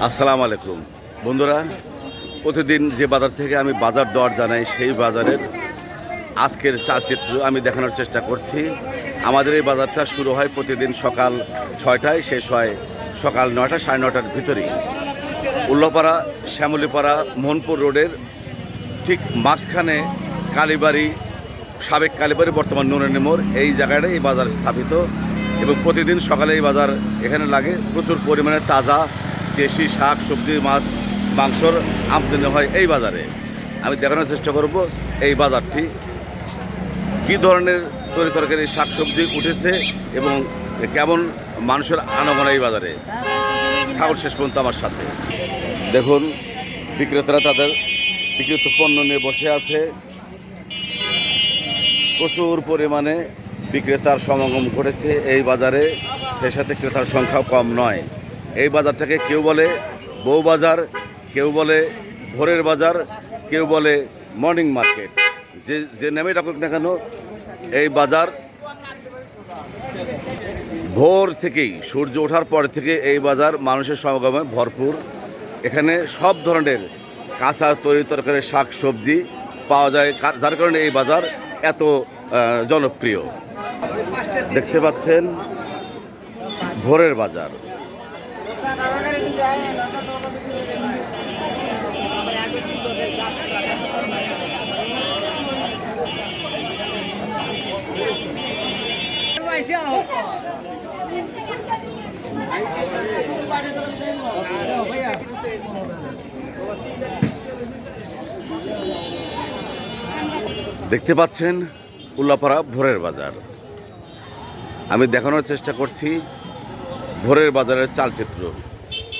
আসসালামু আলাইকুম বন্ধুরা, প্রতিদিন যে বাজার থেকে আমি বাজার দর জানাই সেই বাজারের আজকের চালচিত্র আমি দেখানোর চেষ্টা করছি। আমাদের এই বাজারটা শুরু হয় প্রতিদিন সকাল 6টায়, শেষ হয় সকাল 9টা, সাড়ে 9টার ভিতরেই। উল্লাপাড়া, শ্যামলীপাড়া, মোহনপুর রোডের ঠিক মাঝখানে কালীবাড়ি, সাবেক কালীবাড়ি, বর্তমান নুরানি মোড়, এই জায়গাটায় এই বাজার স্থাপিত এবং প্রতিদিন সকালে এই বাজার এখানে লাগে। প্রচুর পরিমাণে তাজা দেশি শাক সবজি, মাছ, মাংসর আমদানি হয় এই বাজারে। আমি দেখানোর চেষ্টা করব এই বাজারটি কী ধরনের তরি তরকারি শাক সবজি উঠেছে এবং কেমন মানুষের আনাগোনা এই বাজারে। ঠাকুর শেষ পর্যন্ত আমার সাথে দেখুন, বিক্রেতারা তাদের বিক্রিত পণ্য নিয়ে বসে আছে। প্রচুর পরিমাণে বিক্রেতার সমাগম ঘটেছে এই বাজারে, সেই সাথে ক্রেতার সংখ্যাও কম নয়। এই বাজারটাকে কেউ বলে বউ বাজার, কেউ বলে ভোরের বাজার, কেউ বলে মর্নিং মার্কেট। যে নামে ডাকুক না কেন, এই বাজার ভোর থেকেই, সূর্য ওঠার পর থেকে এই বাজার মানুষের সমাগমে ভরপুর। এখানে সব ধরনের কাঁচা তরি তরকারি শাক সবজি পাওয়া যায়, যার কারণে এই বাজার এত জনপ্রিয়। দেখতে পাচ্ছেন ভোরের বাজার। দেখতে পাচ্ছেন উল্লাপাড়া ভোরের বাজার। আমি দেখানোর চেষ্টা করছি ভোরের বাজারের চালচিত্র।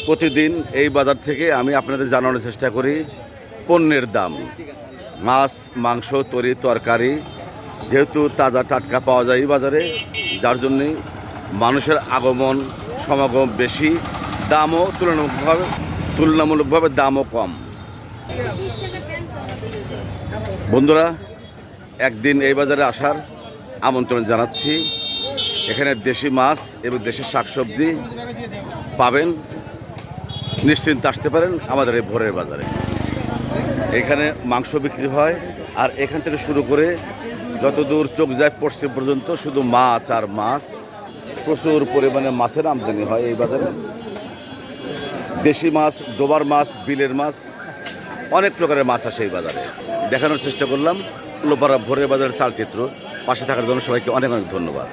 প্রতিদিন এই বাজার থেকে আমি আপনাদের জানানোর চেষ্টা করি পণ্যের দাম, মাছ, মাংস, তরি তরকারি, যেহেতু তাজা টাটকা পাওয়া যায় এই বাজারে, যার জন্যে মানুষের আগমন সমাগম বেশি, দামও তুলনামূলকভাবে দামও কম। বন্ধুরা, একদিন এই বাজারে আসার আমন্ত্রণ জানাচ্ছি। এখানে দেশি মাছ এবং দেশি শাকসবজি পাবেন, নিশ্চিন্তে আসতে পারেন আমাদের এই ভোরের বাজারে। এখানে মাংস বিক্রি হয়, আর এখান থেকে শুরু করে যত দূর চোখ যায় পশ্চিম পর্যন্ত শুধু মাছ আর মাছ। প্রচুর পরিমাণে মাছের আমদানি হয় এই বাজারে। দেশি মাছ, ডোবার মাছ, বিলের মাছ, অনেক প্রকারের মাছ আসে এই বাজারে। দেখানোর চেষ্টা করলাম উল্লাপাড়া ভোরের বাজারের চালচিত্র। পাশে থাকার জন্য সবাইকে অনেক অনেক ধন্যবাদ।